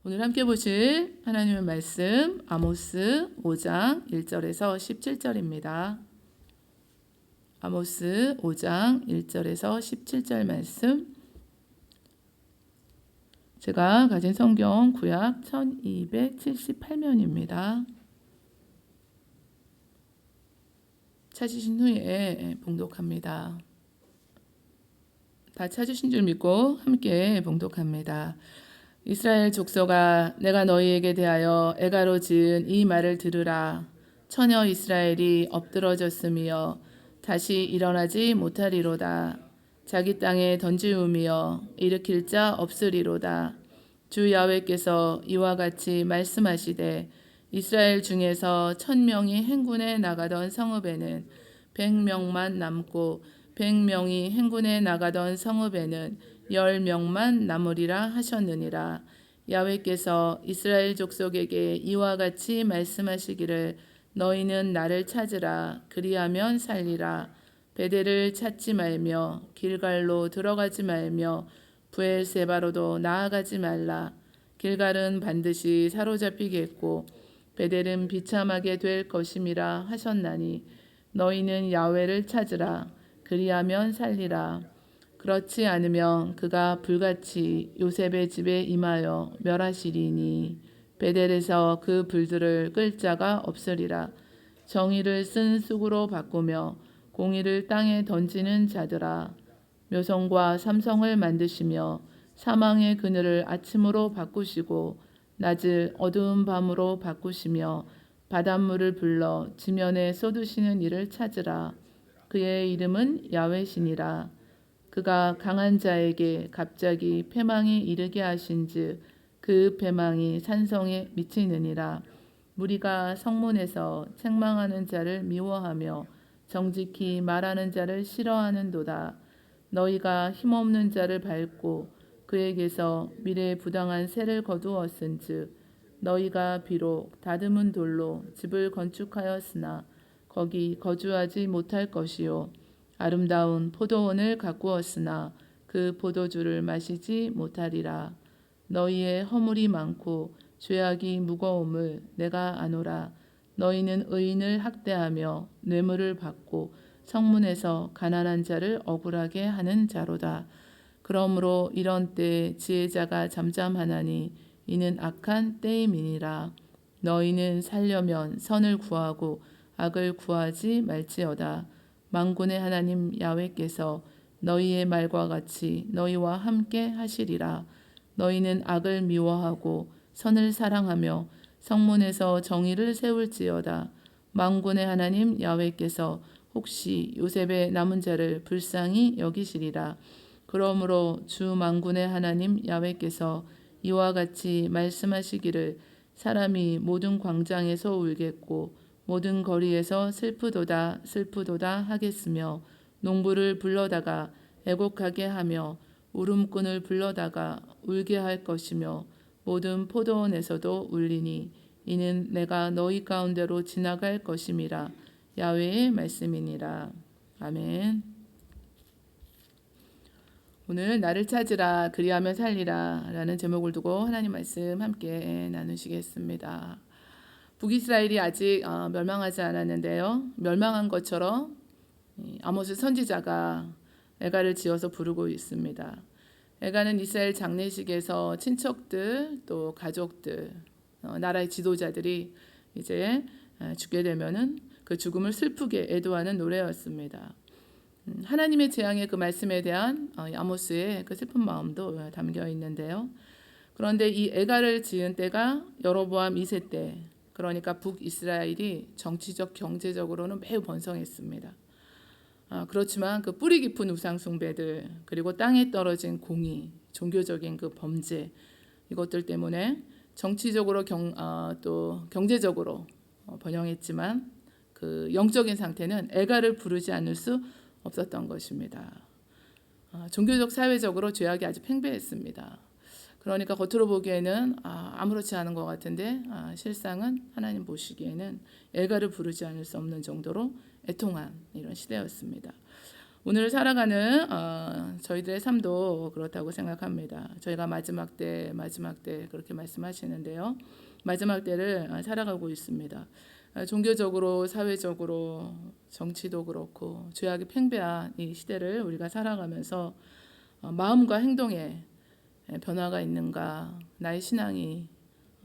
오늘 함께 보실 하나님의 말씀 아모스 5장 1절에서 17절입니다. 아모스 5장 1절에서 17절 말씀, 제가 가진 성경 구약 1278면입니다. 찾으신 후에 봉독합니다. 다 찾으신 줄 믿고 함께 봉독합니다. 이스라엘 족속아, 내가 너희에게 대하여 애가로 지은 이 말을 들으라. 처녀 이스라엘이 엎드러졌으며 다시 일어나지 못하리로다. 자기 땅에 던지우며 일으킬 자 없으리로다. 주 야훼께서 이와 같이 말씀하시되, 이스라엘 중에서 1000명이 행군에 나가던 성읍에는 100명만 남고 100명이 행군에 나가던 성읍에는 10명만 남으리라 하셨느니라. 야훼께서 이스라엘 족속에게 이와 같이 말씀하시기를, 너희는 나를 찾으라. 그리하면 살리라. 베델을 찾지 말며 길갈로 들어가지 말며 브엘세바로도 나아가지 말라. 길갈은 반드시 사로잡히겠고 베델은 비참하게 될 것임이라 하셨나니, 너희는 야훼를 찾으라. 그리하면 살리라. 그렇지 않으면 그가 불같이 요셉의 집에 임하여 멸하시리니 베델에서 그 불들을 끌 자가 없으리라. 정의를 쓴 쑥으로 바꾸며 공의를 땅에 던지는 자들아, 묘성과 삼성을 만드시며 사망의 그늘을 아침으로 바꾸시고 낮을 어두운 밤으로 바꾸시며 바닷물을 불러 지면에 쏟으시는 이를 찾으라. 그의 이름은 야훼시니라. 그가 강한 자에게 갑자기 패망이 이르게 하신즉 그 패망이 산성에 미치느니라. 무리가 성문에서 책망하는 자를 미워하며 정직히 말하는 자를 싫어하는도다. 너희가 힘없는 자를 밟고 그에게서 미래에 부당한 세를 거두었은즉 너희가 비록 다듬은 돌로 집을 건축하였으나 거기 거주하지 못할 것이요, 아름다운 포도원을 가꾸었으나 그 포도주를 마시지 못하리라. 너희의 허물이 많고 죄악이 무거움을 내가 아노라. 너희는 의인을 학대하며 뇌물을 받고 성문에서 가난한 자를 억울하게 하는 자로다. 그러므로 이런 때에 지혜자가 잠잠하나니 이는 악한 때임이니라. 너희는 살려면 선을 구하고 악을 구하지 말지어다. 만군의 하나님 야훼께서 너희의 말과 같이 너희와 함께 하시리라. 너희는 악을 미워하고 선을 사랑하며 성문에서 정의를 세울지어다. 만군의 하나님 야훼께서 혹시 요셉의 남은 자를 불쌍히 여기시리라. 그러므로 주 만군의 하나님 야훼께서 이와 같이 말씀하시기를, 사람이 모든 광장에서 울겠고 모든 거리에서 슬프도다 슬프도다 하겠으며, 농부를 불러다가 애곡하게 하며 울음꾼을 불러다가 울게 할 것이며, 모든 포도원에서도 울리니 이는 내가 너희 가운데로 지나갈 것임이라. 야훼의 말씀이니라. 아멘. 오늘 나를 찾으라 그리하면 살리라 라는 제목을 두고 하나님 말씀 함께 나누시겠습니다. 북이스라엘이 아직 멸망하지 않았는데요, 멸망한 것처럼 아모스 선지자가 애가를 지어서 부르고 있습니다. 애가는 이스라엘 장례식에서 친척들 또 가족들, 나라의 지도자들이 이제 죽게 되면은 그 죽음을 슬프게 애도하는 노래였습니다. 하나님의 재앙의 그 말씀에 대한 아모스의 그 슬픈 마음도 담겨 있는데요. 그런데 이 애가를 지은 때가 여로보암 2세 때, 그러니까 북이스라엘이 정치적 경제적으로는 매우 번성했습니다. 그렇지만 그 뿌리 깊은 우상 숭배들, 그리고 땅에 떨어진 공의, 종교적인 그 범죄, 이것들 때문에 정치적으로 또 경제적으로 번영했지만 그 영적인 상태는 애가를 부르지 않을 수 없었던 것입니다. 종교적 사회적으로 죄악이 아주 팽배했습니다. 그러니까 겉으로 보기에는 아무렇지 않은 것 같은데 실상은 하나님 보시기에는 애가를 부르지 않을 수 없는 정도로 애통한 이런 시대였습니다. 오늘 살아가는 저희들의 삶도 그렇다고 생각합니다. 저희가 마지막 때 그렇게 말씀하시는데요. 마지막 때를 살아가고 있습니다. 종교적으로, 사회적으로, 정치도 그렇고 죄악이 팽배한 이 시대를 우리가 살아가면서 마음과 행동에 변화가 있는가, 나의 신앙이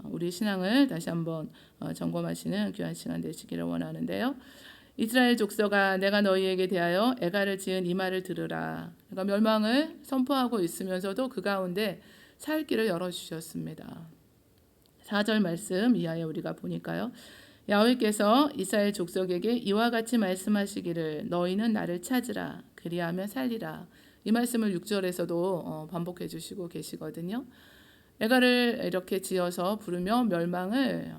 우리 신앙을 다시 한번 점검하시는 귀한 시간 되시기를 원하는데요. 이스라엘 족속아 내가 너희에게 대하여 애가를 지은 이 말을 들으라. 그러니까 멸망을 선포하고 있으면서도 그 가운데 살 길을 열어주셨습니다. 4절 말씀 이하에 우리가 보니까요. 야훼께서 이스라엘 족속에게 이와 같이 말씀하시기를 너희는 나를 찾으라 그리하면 살리라. 이 말씀을 6절에서도 반복해 주시고 계시거든요. 애가를 이렇게 지어서 부르며 멸망을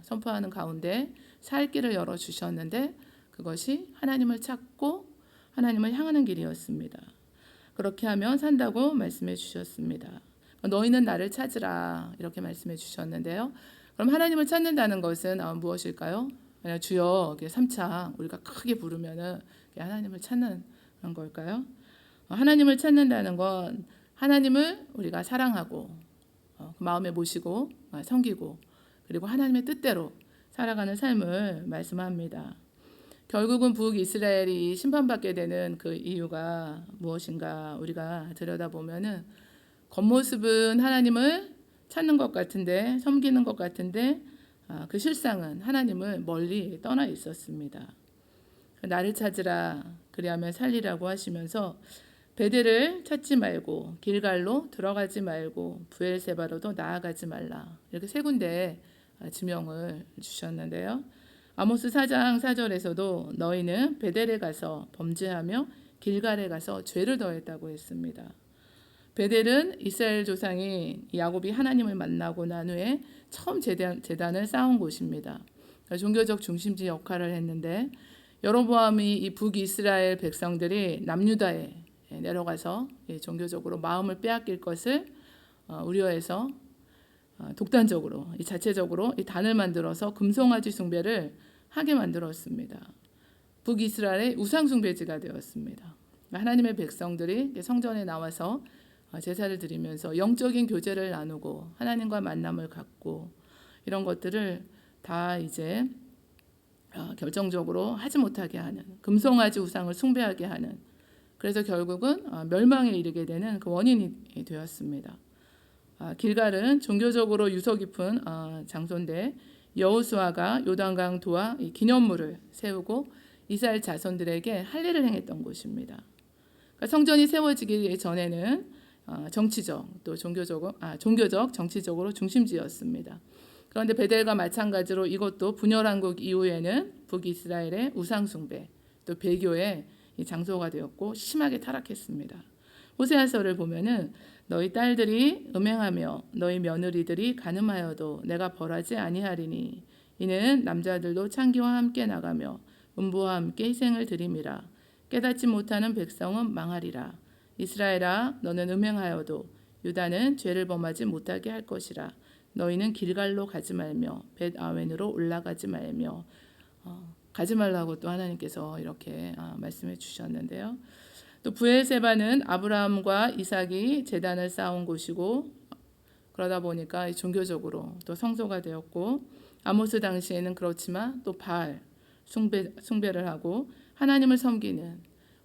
선포하는 가운데 살 길을 열어주셨는데 그것이 하나님을 찾고 하나님을 향하는 길이었습니다. 그렇게 하면 산다고 말씀해 주셨습니다. 너희는 나를 찾으라 이렇게 말씀해 주셨는데요. 그럼 하나님을 찾는다는 것은 무엇일까요? 주여 3차 우리가 크게 부르면은 하나님을 찾는 그런 걸까요? 하나님을 찾는다는 건 하나님을 우리가 사랑하고 그 마음에 모시고 섬기고 그리고 하나님의 뜻대로 살아가는 삶을 말씀합니다. 결국은 북이스라엘이 심판받게 되는 그 이유가 무엇인가 우리가 들여다보면은 겉모습은 하나님을 찾는 것 같은데 섬기는 것 같은데 그 실상은 하나님을 멀리 떠나 있었습니다. 나를 찾으라 그리하면 살리라고 하시면서 베델을 찾지 말고 길갈로 들어가지 말고 브엘세바로도 나아가지 말라 이렇게 세 군데 지명을 주셨는데요. 아모스 4장 4절에서도 너희는 베델에 가서 범죄하며 길갈에 가서 죄를 더했다고 했습니다. 베델은 이스라엘 조상인 야곱이 하나님을 만나고 난 후에 처음 제단을 쌓은 곳입니다. 종교적 중심지 역할을 했는데 여로보암이 이 북이스라엘 백성들이 남유다에 내려가서 종교적으로 마음을 빼앗길 것을 우려해서 독단적으로 자체적으로 이 단을 만들어서 금송아지 숭배를 하게 만들었습니다. 북이스라엘의 우상 숭배지가 되었습니다. 하나님의 백성들이 성전에 나와서 제사를 드리면서 영적인 교제를 나누고 하나님과 만남을 갖고 이런 것들을 다 이제 결정적으로 하지 못하게 하는 금송아지 우상을 숭배하게 하는 그래서 결국은 멸망에 이르게 되는 그 원인이 되었습니다. 길갈은 종교적으로 유서 깊은 장소인데 여호수아가 요단강 도와 기념물을 세우고 이스라엘 자손들에게 할례를 행했던 곳입니다. 그러니까 성전이 세워지기 전에는 정치적 또 종교적 정치적으로 중심지였습니다. 그런데 베델과 마찬가지로 이것도 분열왕국 이후에는 북이스라엘의 우상 숭배 또 배교의 장소가 되었고 심하게 타락했습니다. 호세아서를 보면은 너희 딸들이 음행하며 너희 며느리들이 간음하여도 내가 벌하지 아니하리니 이는 남자들도 창기와 함께 나가며 음부와 함께 희생을 드림이라 깨닫지 못하는 백성은 망하리라. 이스라엘아 너는 음행하여도 유다는 죄를 범하지 못하게 할 것이라. 너희는 길갈로 가지 말며 벳아웬으로 올라가지 말며 가지 말라고 또 하나님께서 이렇게 말씀해 주셨는데요. 또 브엘세바는 아브라함과 이삭이 제단을 쌓은 곳이고 그러다 보니까 종교적으로 또 성소가 되었고 아모스 당시에는 그렇지만 또 바알 숭배를 하고 하나님을 섬기는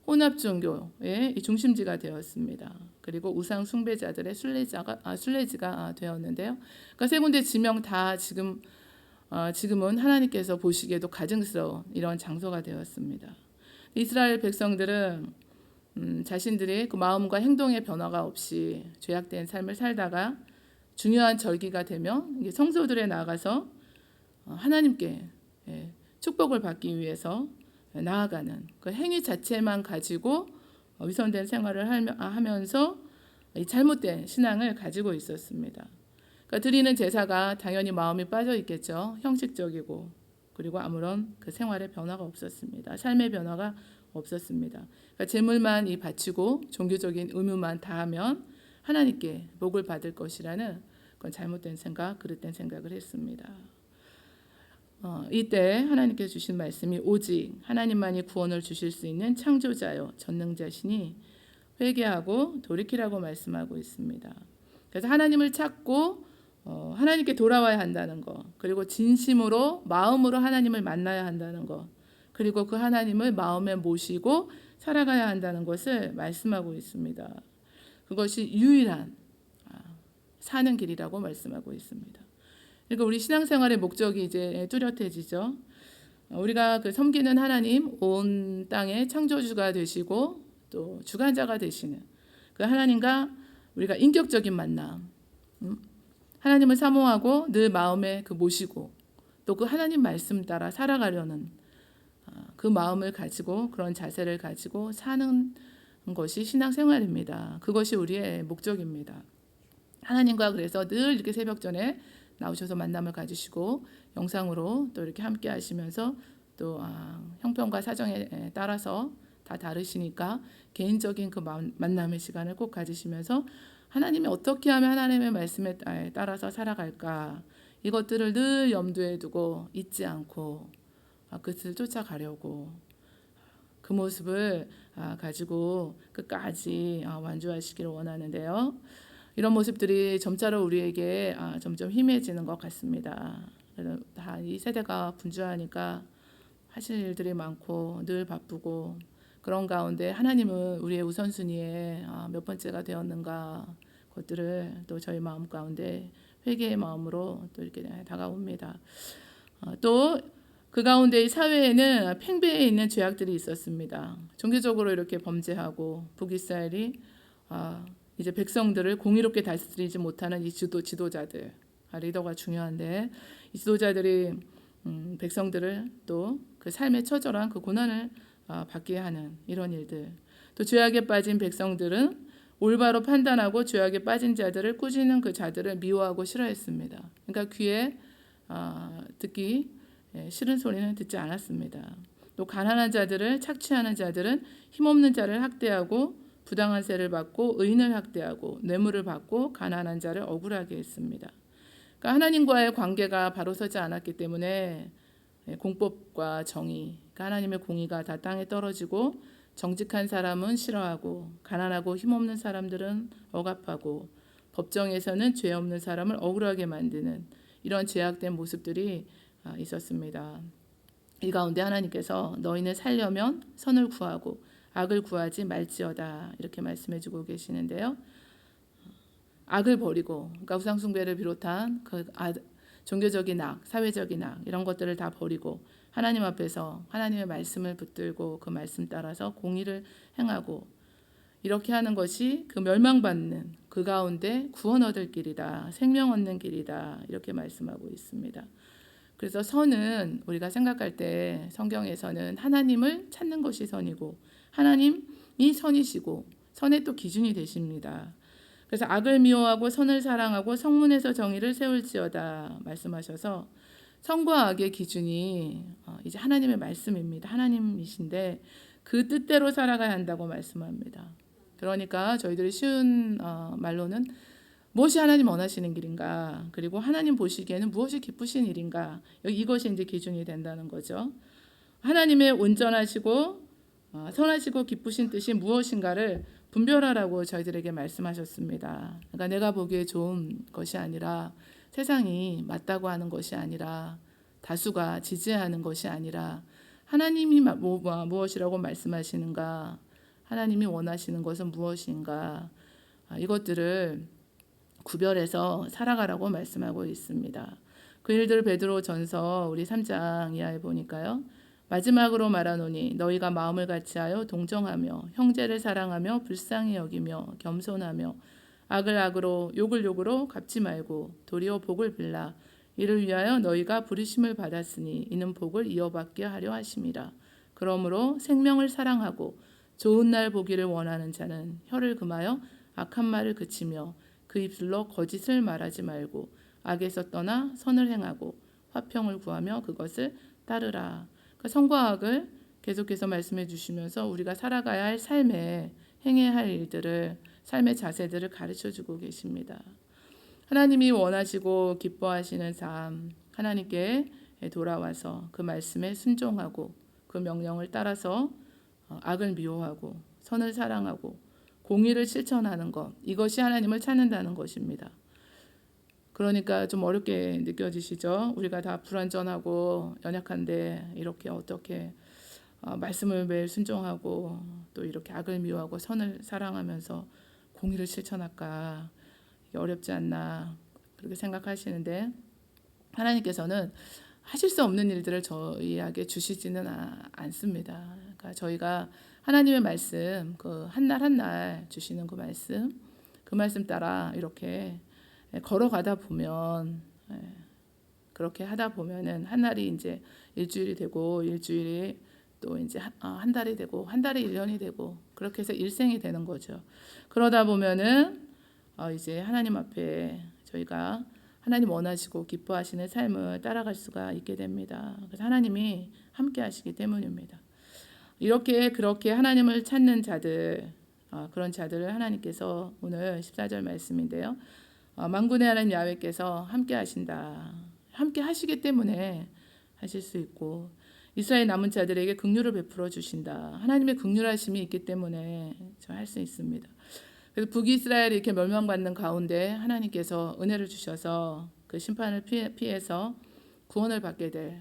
혼합 종교의 중심지가 되었습니다. 그리고 우상 숭배자들의 순례지가 되었는데요. 그러니까 세 군데 지명 다 지금은 하나님께서 보시기에도 가증스러운 이런 장소가 되었습니다. 이스라엘 백성들은 자신들의 그 마음과 행동의 변화가 없이 죄악된 삶을 살다가 중요한 절기가 되면 성소들에 나가서 하나님께 축복을 받기 위해서 나아가는 그 행위 자체만 가지고 위선된 생활을 하면서 잘못된 신앙을 가지고 있었습니다. 그러니까 드리는 제사가 당연히 마음이 빠져 있겠죠. 형식적이고 그리고 아무런 그 생활의 변화가 없었습니다. 삶의 변화가 없었습니다. 그러니까 제물만 바치고 종교적인 의무만 다하면 하나님께 복을 받을 것이라는 그건 잘못된 생각, 그릇된 생각을 했습니다. 이때 하나님께서 주신 말씀이 오직 하나님만이 구원을 주실 수 있는 창조자요 전능자시니 회개하고 돌이키라고 말씀하고 있습니다. 그래서 하나님을 찾고 하나님께 돌아와야 한다는 것, 그리고 진심으로 마음으로 하나님을 만나야 한다는 것, 그리고 그 하나님을 마음에 모시고 살아가야 한다는 것을 말씀하고 있습니다. 그것이 유일한 사는 길이라고 말씀하고 있습니다. 그러니까 우리 신앙생활의 목적이 이제 뚜렷해지죠. 우리가 그 섬기는 하나님, 온 땅의 창조주가 되시고 또 주관자가 되시는 그 하나님과 우리가 인격적인 만남, 하나님을 사모하고 늘 마음에 그 모시고 또 그 하나님 말씀 따라 살아가려는 그 마음을 가지고 그런 자세를 가지고 사는 것이 신앙생활입니다. 그것이 우리의 목적입니다. 하나님과 그래서 늘 이렇게 새벽 전에 나오셔서 만남을 가지시고 영상으로 또 이렇게 함께 하시면서 또 형편과 사정에 따라서 다 다르시니까 개인적인 그 만남의 시간을 꼭 가지시면서 하나님이 어떻게 하면 하나님의 말씀에 따라서 살아갈까 이것들을 늘 염두에 두고 잊지 않고 그것을 쫓아가려고 그 모습을 가지고 끝까지 완주하시기를 원하는데요. 이런 모습들이 점차로 우리에게 점점 희미해지는 것 같습니다. 다 이 세대가 분주하니까 하실 일들이 많고 늘 바쁘고 그런 가운데 하나님은 우리의 우선순위에 몇 번째가 되었는가 것들을 또 저희 마음 가운데 회개의 마음으로 또 이렇게 다가옵니다. 또 그 가운데 이 사회에는 팽배해 있는 죄악들이 있었습니다. 종교적으로 이렇게 범죄하고 북이스라엘이 이제 백성들을 공의롭게 다스리지 못하는 이 지도자들, 리더가 중요한데 이 지도자들이 백성들을 또 그 삶의 처절한 그 고난을 받게 하는 이런 일들. 또 죄악에 빠진 백성들은 올바로 판단하고 죄악에 빠진 자들을 꾸짖는 그 자들을 미워하고 싫어했습니다. 그러니까 귀에 듣기 싫은 소리는 듣지 않았습니다. 또 가난한 자들을 착취하는 자들은 힘없는 자를 학대하고 부당한 세를 받고 의인을 학대하고 뇌물을 받고 가난한 자를 억울하게 했습니다. 그러니까 하나님과의 관계가 바로 서지 않았기 때문에 공법과 정의, 그러니까 하나님의 공의가 다 땅에 떨어지고 정직한 사람은 싫어하고 가난하고 힘없는 사람들은 억압하고 법정에서는 죄 없는 사람을 억울하게 만드는 이런 죄악된 모습들이 있었습니다. 이 가운데 하나님께서 너희는 살려면 선을 구하고 악을 구하지 말지어다 이렇게 말씀해주고 계시는데요. 악을 버리고 그러니까 우상숭배를 비롯한 그 종교적인 악, 사회적인 악 이런 것들을 다 버리고 하나님 앞에서 하나님의 말씀을 붙들고 그 말씀 따라서 공의를 행하고 이렇게 하는 것이 그 멸망받는 그 가운데 구원 얻을 길이다. 생명 얻는 길이다. 이렇게 말씀하고 있습니다. 그래서 선은 우리가 생각할 때 성경에서는 하나님을 찾는 것이 선이고 하나님이 선이시고 선의 또 기준이 되십니다. 그래서 악을 미워하고 선을 사랑하고 성문에서 정의를 세울지어다 말씀하셔서 선과 악의 기준이 이제 하나님의 말씀입니다. 하나님이신데 그 뜻대로 살아가야 한다고 말씀합니다. 그러니까 저희들이 쉬운 말로는 무엇이 하나님 원하시는 길인가, 그리고 하나님 보시기에는 무엇이 기쁘신 일인가, 이것이 이제 기준이 된다는 거죠. 하나님의 온전하시고 선하시고 기쁘신 뜻이 무엇인가를 분별하라고 저희들에게 말씀하셨습니다. 그러니까 내가 보기에 좋은 것이 아니라 세상이 맞다고 하는 것이 아니라 다수가 지지하는 것이 아니라 하나님이 무엇이라고 말씀하시는가, 하나님이 원하시는 것은 무엇인가, 이것들을 구별해서 살아가라고 말씀하고 있습니다. 그 일들 베드로전서 우리 3장 이하에 보니까요. 마지막으로 말하노니 너희가 마음을 같이하여 동정하며 형제를 사랑하며 불쌍히 여기며 겸손하며 악을 악으로 욕을 욕으로 갚지 말고 도리어 복을 빌라. 이를 위하여 너희가 부르심을 받았으니 이는 복을 이어받게 하려 하심이라. 그러므로 생명을 사랑하고 좋은 날 보기를 원하는 자는 혀를 금하여 악한 말을 그치며 그 입술로 거짓을 말하지 말고 악에서 떠나 선을 행하고 화평을 구하며 그것을 따르라. 그러니까 선과 악을 계속해서 말씀해 주시면서 우리가 살아가야 할 삶에 행해야 할 일들을, 삶의 자세들을 가르쳐 주고 계십니다. 하나님이 원하시고 기뻐하시는 삶, 하나님께 돌아와서 그 말씀에 순종하고 그 명령을 따라서 악을 미워하고 선을 사랑하고 공의를 실천하는 것, 이것이 하나님을 찾는다는 것입니다. 그러니까 좀 어렵게 느껴지시죠? 우리가 다 불완전하고 연약한데 이렇게 어떻게 말씀을 매일 순종하고 또 이렇게 악을 미워하고 선을 사랑하면서 공의를 실천할까? 이게 어렵지 않나 그렇게 생각하시는데, 하나님께서는 하실 수 없는 일들을 저희에게 주시지는 않습니다. 그러니까 저희가 하나님의 말씀, 그 한 날 한 날 주시는 그 말씀 따라 이렇게 걸어가다 보면, 그렇게 하다 보면은 한 날이 이제 일주일이 되고, 일주일이 또 이제 한 달이 되고, 한 달이 1년이 되고, 그렇게 해서 일생이 되는 거죠. 그러다 보면은 이제 하나님 앞에 저희가 하나님 원하시고 기뻐하시는 삶을 따라갈 수가 있게 됩니다. 그래서 하나님이 함께 하시기 때문입니다. 이렇게 그렇게 하나님을 찾는 자들, 그런 자들을 하나님께서 오늘 14절 말씀인데요. 만군의 하나님 야훼께서 함께 하신다. 함께 하시기 때문에 하실 수 있고, 이스라엘 남은 자들에게 긍휼을 베풀어 주신다. 하나님의 긍휼하심이 있기 때문에 저 할 수 있습니다. 그래서 북이스라엘이 이렇게 멸망받는 가운데 하나님께서 은혜를 주셔서 그 심판을 피해서 구원을 받게 될,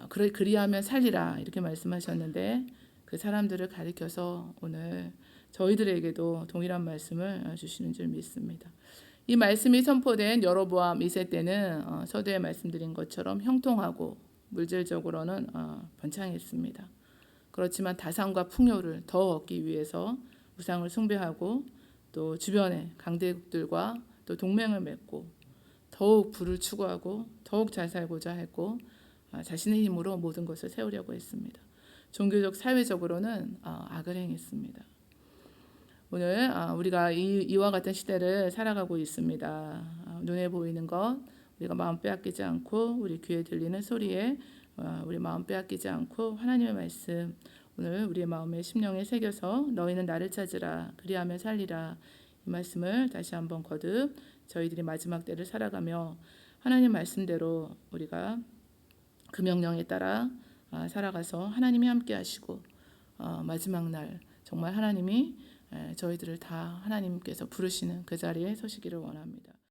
그리하면 살리라 이렇게 말씀하셨는데, 그 사람들을 가리켜서 오늘 저희들에게도 동일한 말씀을 주시는 줄 믿습니다. 이 말씀이 선포된 여로보암 2세 때는 서두에 말씀드린 것처럼 형통하고 물질적으로는 번창했습니다. 그렇지만 다산과 풍요를 더 얻기 위해서 우상을 숭배하고 또 주변의 강대국들과 또 동맹을 맺고 더욱 부를 추구하고 더욱 잘 살고자 했고, 자신의 힘으로 모든 것을 세우려고 했습니다. 종교적 사회적으로는 악을 행했습니다. 오늘 우리가 이와 같은 시대를 살아가고 있습니다. 눈에 보이는 것 우리가 마음 빼앗기지 않고, 우리 귀에 들리는 소리에 우리 마음 빼앗기지 않고 하나님의 말씀 오늘 우리의 마음에 심령에 새겨서 너희는 나를 찾으라 그리하면 살리라, 이 말씀을 다시 한번 거듭 저희들이 마지막 때를 살아가며 하나님 말씀대로 우리가 그 명령에 따라 살아가서 하나님이 함께 하시고 마지막 날 정말 하나님이 저희들을 다 하나님께서 부르시는 그 자리에 서시기를 원합니다.